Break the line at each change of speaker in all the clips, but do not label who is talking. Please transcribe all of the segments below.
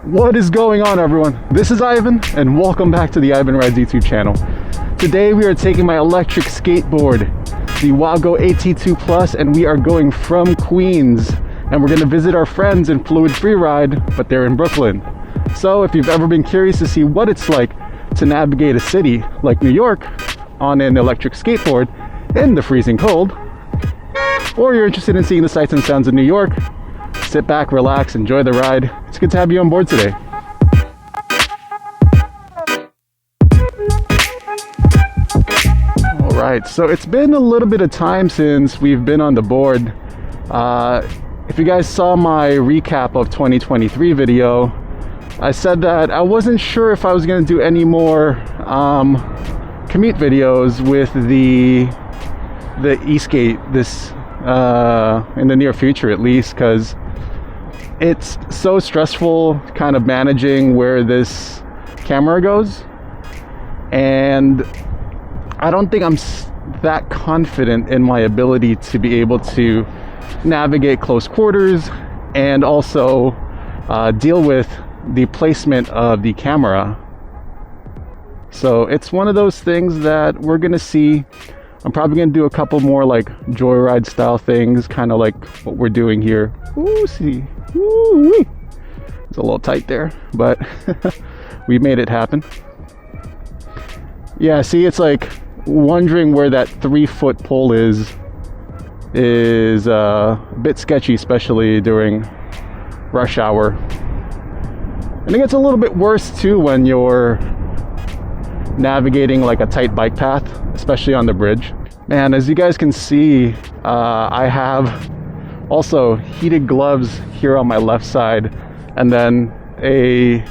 What is going on, everyone? This is Ivan and welcome back to the Ivan Rides YouTube channel. Today we are taking my electric skateboard, the WowGo AT2 Plus, and we are going from Queens, and we're going to visit our friends in Fluidfreeride, but they're in Brooklyn. So if you've ever been curious to see what it's like to navigate a city like New York on an electric skateboard in the freezing cold, or you're interested in seeing the sights and sounds of New York, sit back, relax, enjoy the ride. It's good to have you on board today. All right, so it's been a little bit of time since we've been on the board. If you guys saw my recap of 2023 video, I said that I wasn't sure if I was going to do any more commute videos with the Esk8 this in the near future, at least, because it's so stressful kind of managing where this camera goes, and I don't think I'm that confident in my ability to be able to navigate close quarters and also deal with the placement of the camera. So it's one of those things that we're gonna see. I'm probably gonna do a couple more like joyride style things, kind of like what we're doing here. Ooh, see, ooh, it's a little tight there, but we made it happen. Yeah, see, it's like wondering where that 3-foot pole is a bit sketchy, especially during rush hour. And it gets a little bit worse too when you're navigating like a tight bike path, especially on the bridge. Man, as you guys can see, I have also heated gloves here on my left side, and then a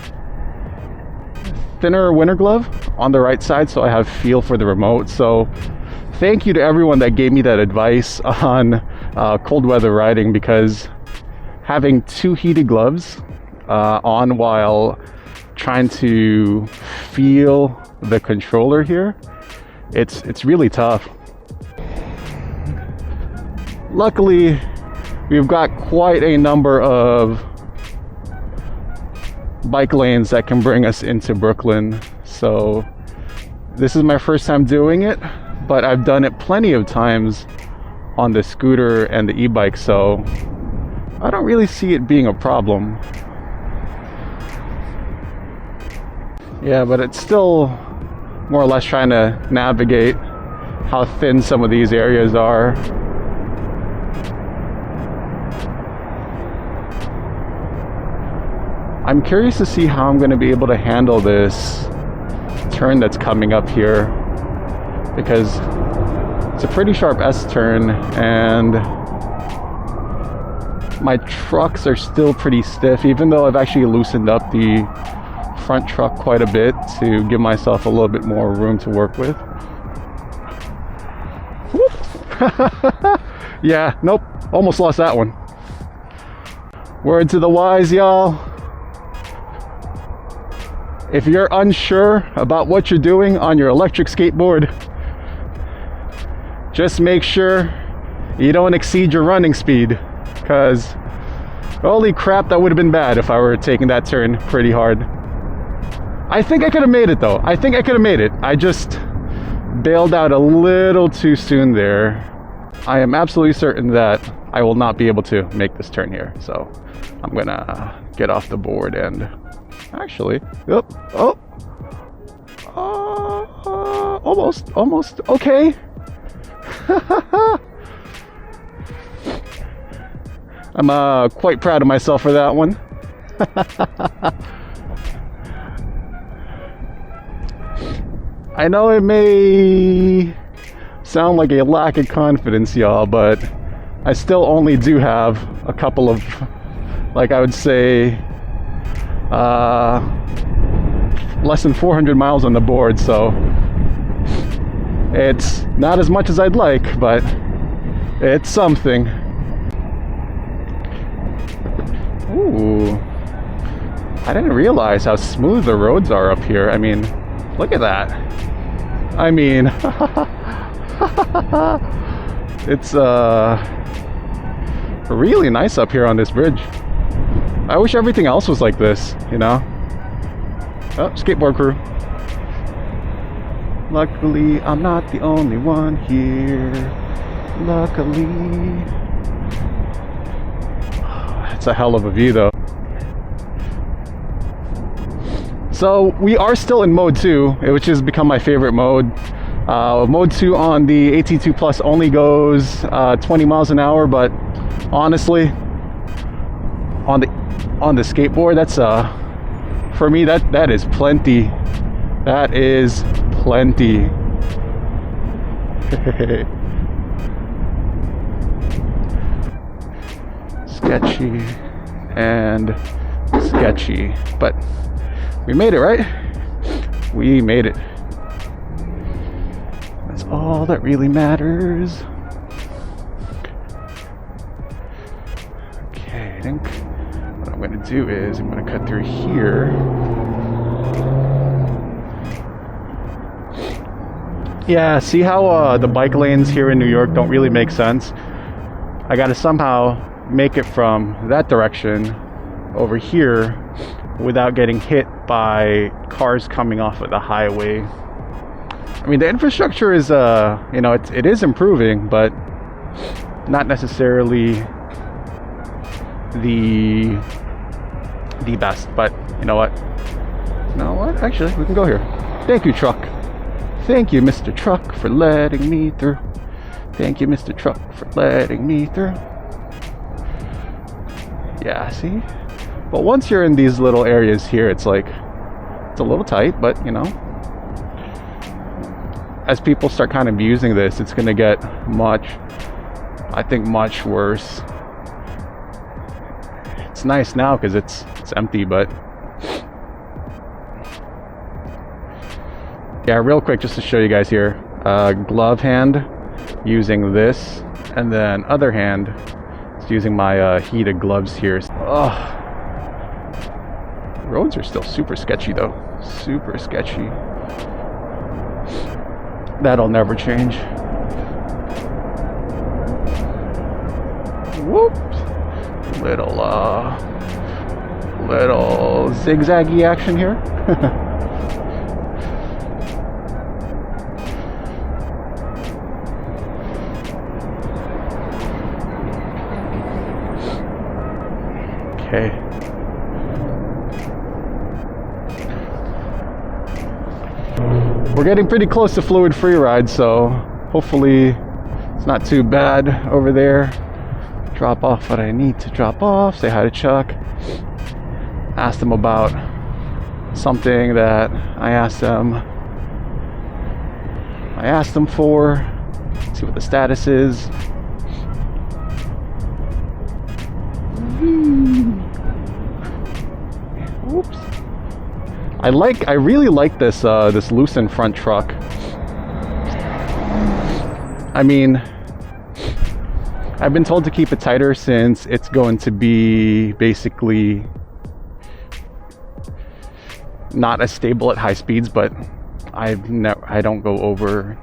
thinner winter glove on the right side, so I have feel for the remote. So thank you to everyone that gave me that advice on cold weather riding, because having 2 heated gloves on while trying to feel the controller here, it's really tough. Luckily, we've got quite a number of bike lanes that can bring us into Brooklyn. So this is my first time doing it, but I've done it plenty of times on the scooter and the e-bike, so I don't really see it being a problem. Yeah, but it's still more or less trying to navigate how thin some of these areas are. I'm curious to see how I'm going to be able to handle this turn that's coming up here, because it's a pretty sharp S-turn and my trucks are still pretty stiff, even though I've actually loosened up the front truck quite a bit to give myself a little bit more room to work with. Yeah, nope, almost lost that one. Word to the wise, y'all. If you're unsure about what you're doing on your electric skateboard, just make sure you don't exceed your running speed, because holy crap, that would have been bad if I were taking that turn pretty hard. I think I could have made it though. I think I could have made it. I just bailed out a little too soon there. I am absolutely certain that I will not be able to make this turn here. So I'm gonna get off the board and actually, yep, almost, okay. I'm quite proud of myself for that one. I know it may sound like a lack of confidence, y'all, but I still only do have a couple of, like I would say, less than 400 miles on the board, so it's not as much as I'd like, but it's something. Ooh, I didn't realize how smooth the roads are up here. I mean, look at that. I mean, it's really nice up here on this bridge. I wish everything else was like this, you know? Oh, skateboard crew. Luckily, I'm not the only one here. Luckily. It's a hell of a view though. So we are still in mode 2, which has become my favorite mode. Mode 2 on the AT2 Plus only goes 20 miles an hour, but honestly, on the skateboard, that's for me that is plenty. That is plenty. Sketchy and sketchy, but we made it, right? We made it. That's all that really matters. Okay, I think what I'm going to do is I'm going to cut through here. Yeah, see how the bike lanes here in New York don't really make sense? I got to somehow make it from that direction over here without getting hit by cars coming off of the highway. I mean, the infrastructure is you know, it is improving, but not necessarily the best. But you know what? Actually, we can go here. Thank you, truck. Thank you, Mr. Truck, for letting me through. Thank you, Mr. Truck, for letting me through. Yeah, see? But once you're in these little areas here, it's like, it's a little tight, but you know, as people start kind of using this, it's going to get I think much worse. It's nice now because it's empty, but yeah, real quick, just to show you guys here, glove hand using this, and then other hand is using my heated gloves here. Oh, roads are still super sketchy though, super sketchy. That'll never change. Whoops, little zigzaggy action here. Okay. We're getting pretty close to Fluidfreeride, so hopefully it's not too bad over there. Drop off what I need to drop off. Say hi to Chuck. Ask them about something that I asked them for. See what the status is. Oops. I really like this this loosened front truck. I mean, I've been told to keep it tighter since it's going to be basically not as stable at high speeds, but I don't go over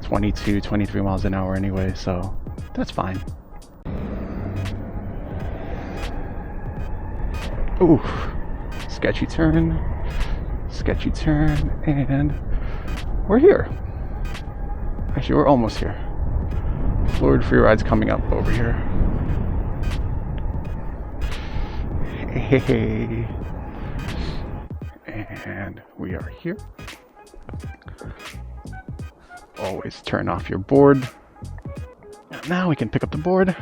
22, 23 miles an hour anyway, so that's fine. Ooh, sketchy turn, and we're here. Actually, we're almost here. Fluidfreeride's coming up over here. Hey, and we are here. Always turn off your board. And now we can pick up the board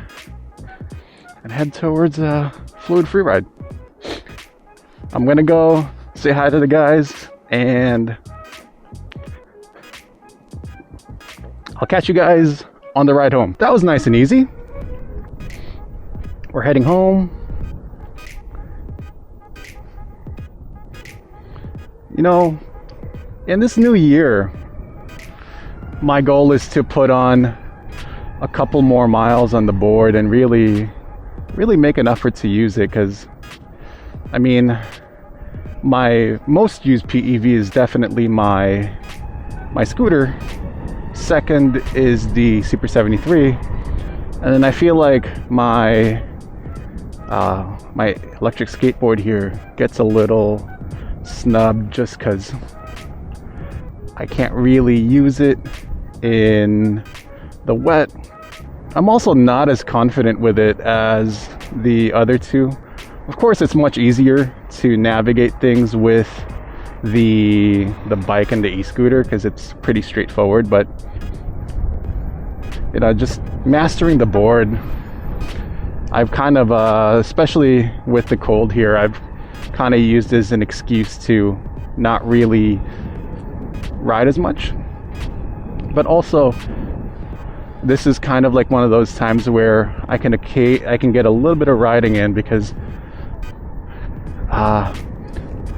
and head towards Fluidfreeride. I'm gonna go say hi to the guys, and I'll catch you guys on the ride home. That was nice and easy. We're heading home. You know, in this new year, my goal is to put on a couple more miles on the board and really make an effort to use it, because I mean, my most used PEV is definitely my scooter. Second is the Super 73, and then I feel like my my electric skateboard here gets a little snubbed just because I can't really use it in the wet. I'm also not as confident with it as the other two. Of course, it's much easier to navigate things with the bike and the e-scooter because it's pretty straightforward, but you know, just mastering the board, I've kind of especially with the cold here, I've kind of used as an excuse to not really ride as much. But also, this is kind of like one of those times where I can get a little bit of riding in because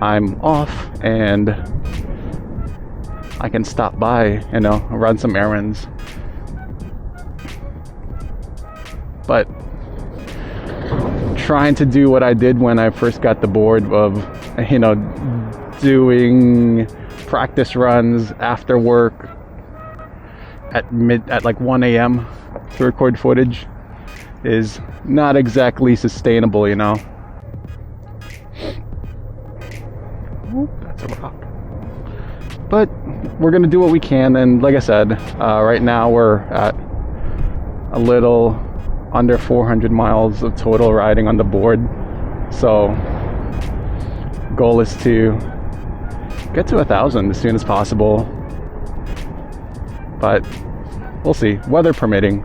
I'm off and I can stop by, you know, run some errands. But trying to do what I did when I first got the board of, you know, doing practice runs after work at like 1 a.m. to record footage is not exactly sustainable, you know. Ooh, that's a rock. But we're gonna do what we can, and like I said, right now we're at a little under 400 miles of total riding on the board. So goal is to get to 1,000 as soon as possible, but we'll see, weather permitting.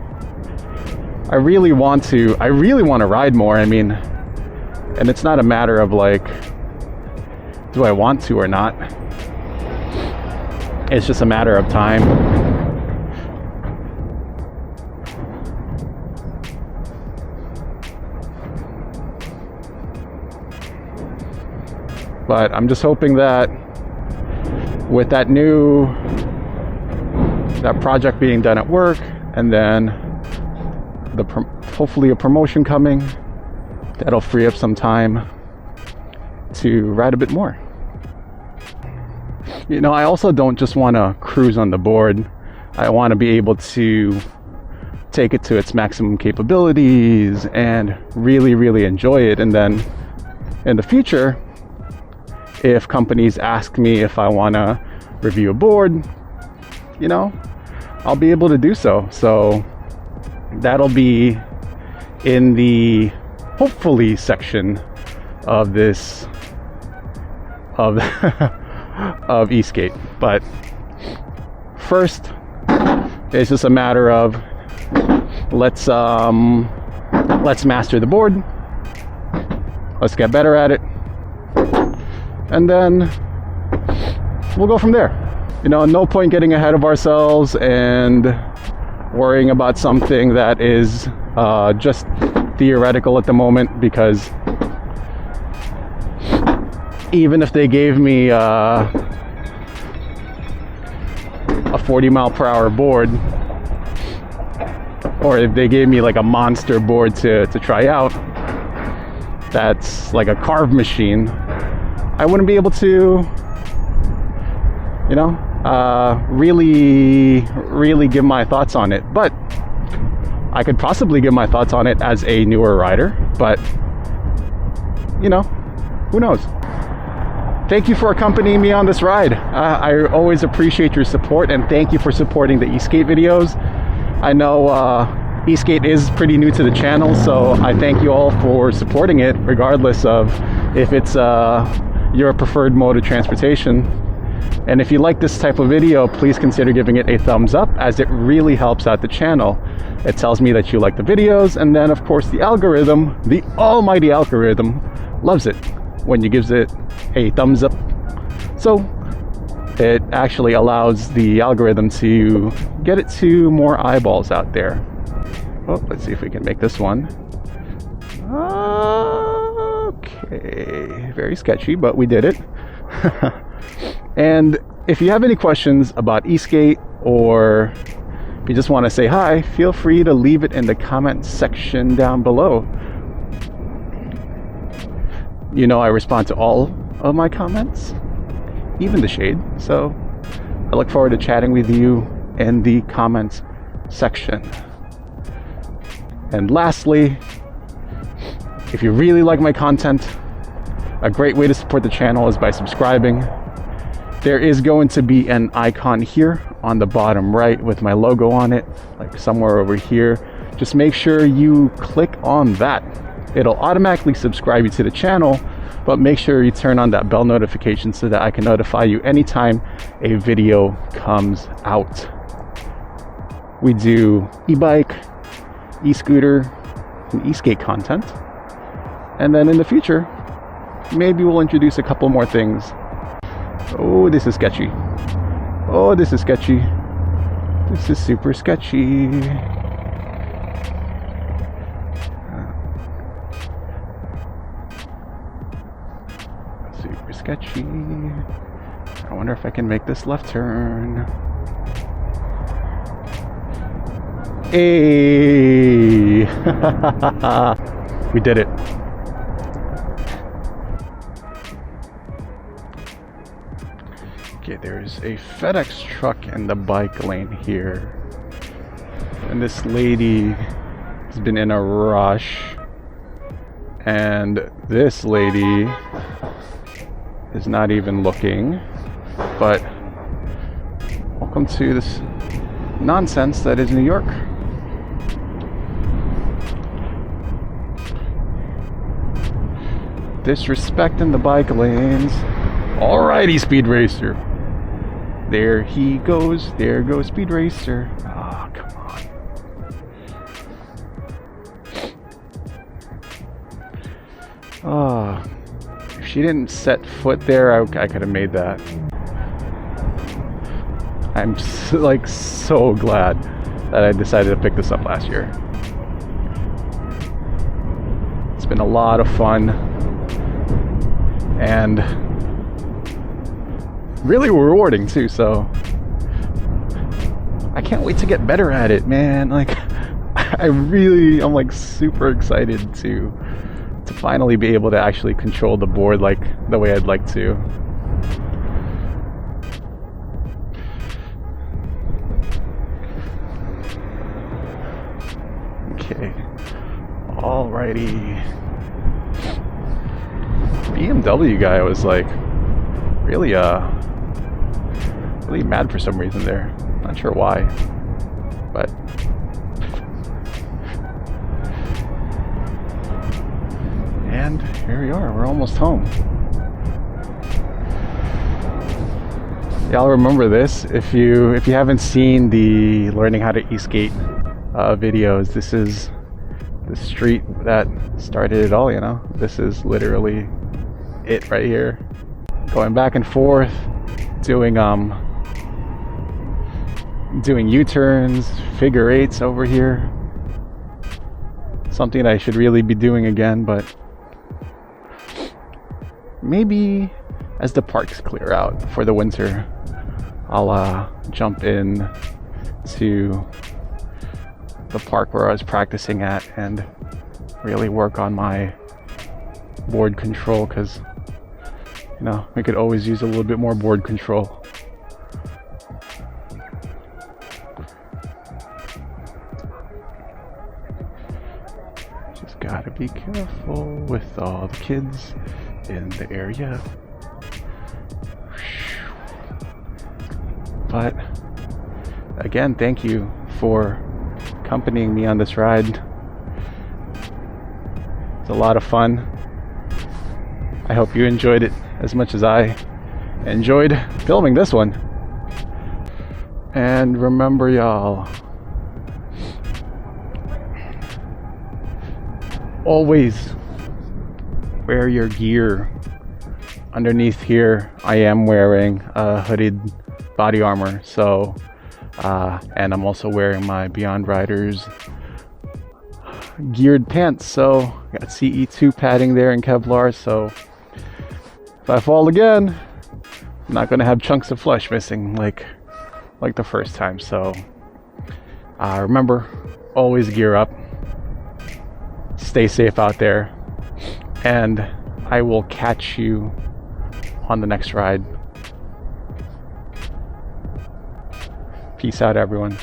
I really want to ride more. I mean, and it's not a matter of like, do I want to or not? It's just a matter of time. But I'm just hoping that with that project being done at work, and then hopefully a promotion coming, that'll free up some time to ride a bit more. You know, I also don't just want to cruise on the board. I want to be able to take it to its maximum capabilities and really, really enjoy it. And then in the future, if companies ask me if I want to review a board, you know, I'll be able to do so. So that'll be in the hopefully section of this of Esk8. But first, it's just a matter of let's master the board. Let's get better at it. And then we'll go from there. You know, no point getting ahead of ourselves and worrying about something that is just theoretical at the moment, because even if they gave me a 40-mile-per-hour board, or if they gave me like a monster board to try out that's like a carve machine, I wouldn't be able to, you know, really give my thoughts on it. But I could possibly give my thoughts on it as a newer rider, but you know, who knows? Thank you for accompanying me on this ride. I always appreciate your support, and thank you for supporting the Esk8 videos. I know Esk8 is pretty new to the channel, so I thank you all for supporting it, regardless of if it's your preferred mode of transportation. And if you like this type of video, please consider giving it a thumbs up, as it really helps out the channel. It tells me that you like the videos, and then of course the algorithm, the almighty algorithm, loves it when you gives it a thumbs up. So it actually allows the algorithm to get it to more eyeballs out there. Oh, let's see if we can make this one. Okay, very sketchy, but we did it. And if you have any questions about Esk8, or if you just want to say hi, feel free to leave it in the comment section down below. You know, I respond to all of my comments, even the shade. So I look forward to chatting with you in the comments section. And lastly, If you really like my content, a great way to support the channel is by subscribing. There is going to be an icon here on the bottom right with my logo on it, like somewhere over here. Just make sure you click on that. It'll automatically subscribe you to the channel, but make sure you turn on that bell notification so that I can notify you anytime a video comes out. We do e-bike, e-scooter, and e-skate content. And then in the future, maybe we'll introduce a couple more things. Oh, this is sketchy. Oh, this is sketchy. This is super sketchy. Super sketchy. I wonder if I can make this left turn. Hey! We did it. Okay, there's a FedEx truck in the bike lane here. And this lady has been in a rush. And this lady is not even looking. But welcome to this nonsense that is New York. Disrespecting the bike lanes. Alrighty, Speed Racer. There he goes. There goes Speed Racer. Oh, come on. Oh, if she didn't set foot there, I could have made that. I'm so glad that I decided to pick this up last year. It's been a lot of fun and really rewarding too, so I can't wait to get better at it, man. Like, I'm like super excited to finally be able to actually control the board like the way I'd like to. Okay, alrighty. BMW guy was like really mad for some reason there. Not sure why, but and here we are. We're almost home. Y'all remember this? If you haven't seen the learning how to e-skate videos, this is the street that started it all. You know, this is literally it right here. Going back and forth, doing U-turns, figure eights over here. Something I should really be doing again, but maybe as the parks clear out for the winter, I'll jump in to the park where I was practicing at and really work on my board control, because you know, we could always use a little bit more board control. Just gotta be careful with all the kids in the area. But again, thank you for accompanying me on this ride. It's a lot of fun. I hope you enjoyed it as much as I enjoyed filming this one. And remember, y'all, always wear your gear. Underneath here, I am wearing a hooded body armor, so and I'm also wearing my Beyond Riders geared pants, so I got CE2 padding there in Kevlar, so if I fall again, I'm not gonna have chunks of flesh missing like the first time. So remember, always gear up, stay safe out there, and I will catch you on the next ride. Peace out, everyone.